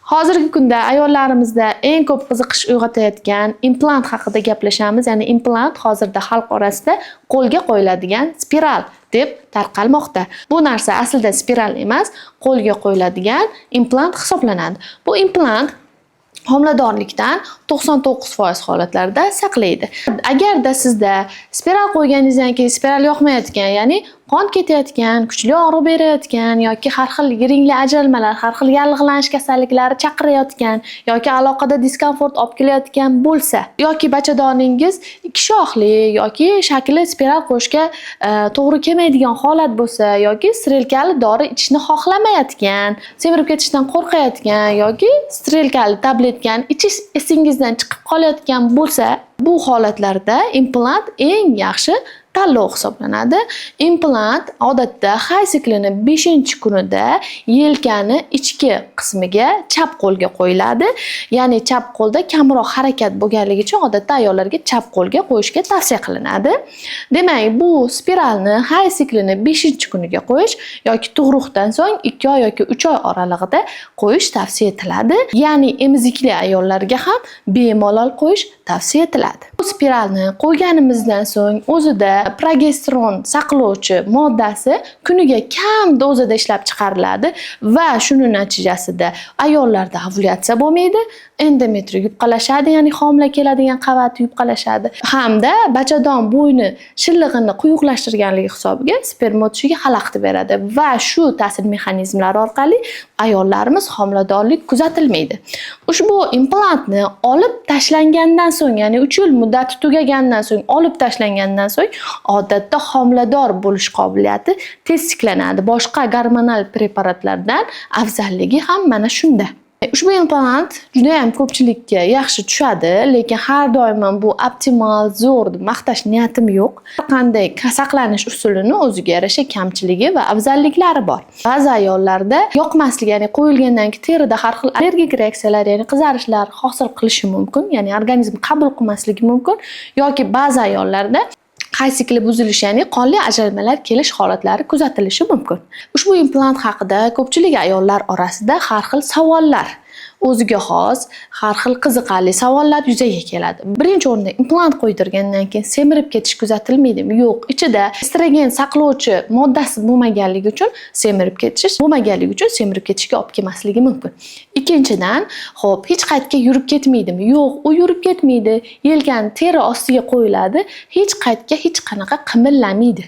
Hozirgi kunda ayollarimizda eng ko'p qiziqish uyg'otayotgan implant haqida gaplashamiz. Ya'ni implant hozirda xalq orasida qo'lga qo'yiladigan spiral deb tarqalmoqda. Bu narsa aslida spiral emas, qo'lga qo'yiladigan implant hisoblanadi. Bu implant homiladorlikdan 99% holatlarda saqlaydi. Agarda sizda spiral qo'yganingizdan keyin spiral yoqmayotgan, ya'ni qon ketayotgan, kuchli og'riq berayotgan yoki har xil yiringli ajralmalar, har xil yallig'lanish kasalliklari chaqirayotgan yoki aloqada diskomfort olib kelayotgan bo'lsa, yoki bachadoningiz ikki shoxli yoki shakli spiral qo'yishga to'g'ri kelmaydigan holat bo'lsa yoki strelkali dori ichishni xohlamayotgan, semirib ketishdan qo'rqayotgan yoki strelkali tabletkan ichish esingizdan chiqib qolayotgan bo'lsa, bu holatlarda implant eng yaxshi tanlov hisoblanadi. Implant odatda hay siklining 5-kunida yelkani ichki qismiga chap qo'lga qo'yiladi. Ya'ni chap qo'lda kamroq harakat bo'lganligi uchun odatda ayollarga chap qo'lga qo'yishga tavsiya qilinadi. Demak, bu spiralni hay siklining 5-kuniga qo'yish yoki tug'ruqdan so'ng 2 oy yoki 3 oy oralig'ida qo'yish tavsiya etiladi. Ya'ni emizikli ayollarga ham bemalol qo'yish tavsiya etiladi. Bu spiralni qo'yganimizdan so'ng o'zida progesteron saqlovchi moddasi kuniga kam dozada ishlab chiqariladi va shuning natijasida ayollarda ovulyatsiya bo'lmaydi, endometri yupqalashadi, ya'ni homila keladigan qavati yupqalashadi hamda bachadon bo'yni shillig'ini quyuqlashtirganligi hisobiga sperma o'tishiga xalaqit beradi va shu ta'sir mexanizmlari orqali ayollarimiz homiladorlik kuzatilmaydi. Ushbu implantni olib tashlangandan so'ng, ya'ni 3 yil muddati tugagandan so'ng, olib tashlangandan so'ng odatda homilador bo'lish qobiliyati tez tiklanadi. Boshqa gormonal preparatlardan afzalligi ham mana shunda. Ushbu implant juda ham ko'pchilikka yaxshi tushadi, lekin har doim bu optimal, zo'r deb maqtash niyatim yo'q. Har qanday saqlanish usulini o'ziga yarasha kamchiligi va afzalliklari bor. Ba'zi ayollarda yoqmasligi, ya'ni qo'yilgandan keyin terida har xil allergik reaksiyalar, ya'ni qizarishlar hosil qilishi mumkin, ya'ni organizm qabul qilmasligi mumkin yoki ba'zi ayollarda hay sikli buzilish, ya'ni qonli ajralmalar kelish holatlari kuzatilishi mumkin. Ushbu implant haqida ko'pchilik ayollar orasida har xil savollar, o'ziga xos har xil qiziqarli savollar yuzaga keladi. Birinchi o'rinda implant qo'ydirgandan keyin semirib ketish kuzatilmaydimi? Yo'q, ichida estrogen saqlovchi moddasi bo'lmaganligi uchun semirib ketishga olib kelmasligi mumkin. Ikkinchidan, xo'p, hech qayerga yurib ketmaydimi? Yo'q, u yurib ketmaydi. Yelkani teri ostiga qo'yiladi, hech qayerga hech qanaqa qimillamaydi.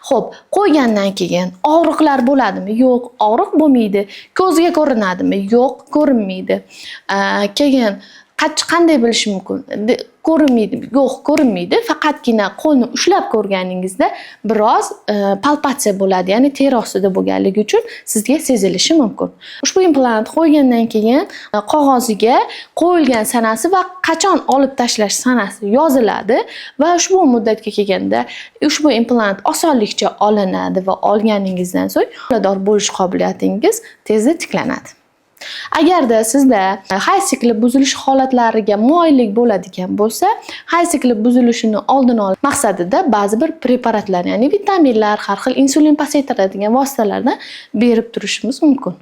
Xo'p, qo'ygandan keyin og'riqlar bo'ladimi? Yo'q, og'riq bo'lmaydi. Ko'zga ko'rinadimi? Yo'q, ko'rinmaydi. Keyin qanday bilish mumkin? Ko'rinmaydi. Yo'q, ko'rinmaydi. Faqatgina qo'lni ushlab ko'rganingizda biroz palpatsiya bo'ladi, ya'ni teri ostida bo'lganligi uchun sizga sezilishi mumkin. Ushbu implant qo'ygandan keyin qog'oziga qo'yilgan sanasi va qachon olib tashlash sanasi yoziladi va ushbu muddatga kelganda ushbu implant osonlikcha olinadi va olganingizdan so'ng homilador bo'lish qobiliyatingiz tezda tiklanadi. Agarda sizda hay sikli buzilish holatlariga moyillik bo'ladigan bo'lsa, hay sikli buzilishini oldini olish maqsadida ba'zi bir preparatlar, ya'ni vitaminlar, har xil insulin pasaytiradigan vositalardan berib turishimiz mumkin.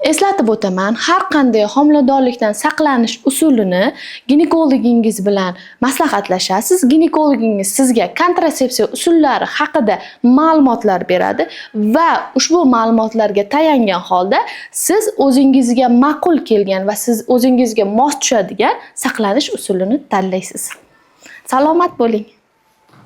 Eslatib o'taman, har qanday homiladorlikdan saqlanish usulini ginekologingiz bilan maslahatlashasiz. Ginekologingiz sizga kontratsepsiya usullari haqida ma'lumotlar beradi va ushbu ma'lumotlarga tayangan holda siz o'zingizga ma'qul kelgan va siz o'zingizga mos tushadigan saqlanish usulini tanlaysiz. Salomat bo'ling.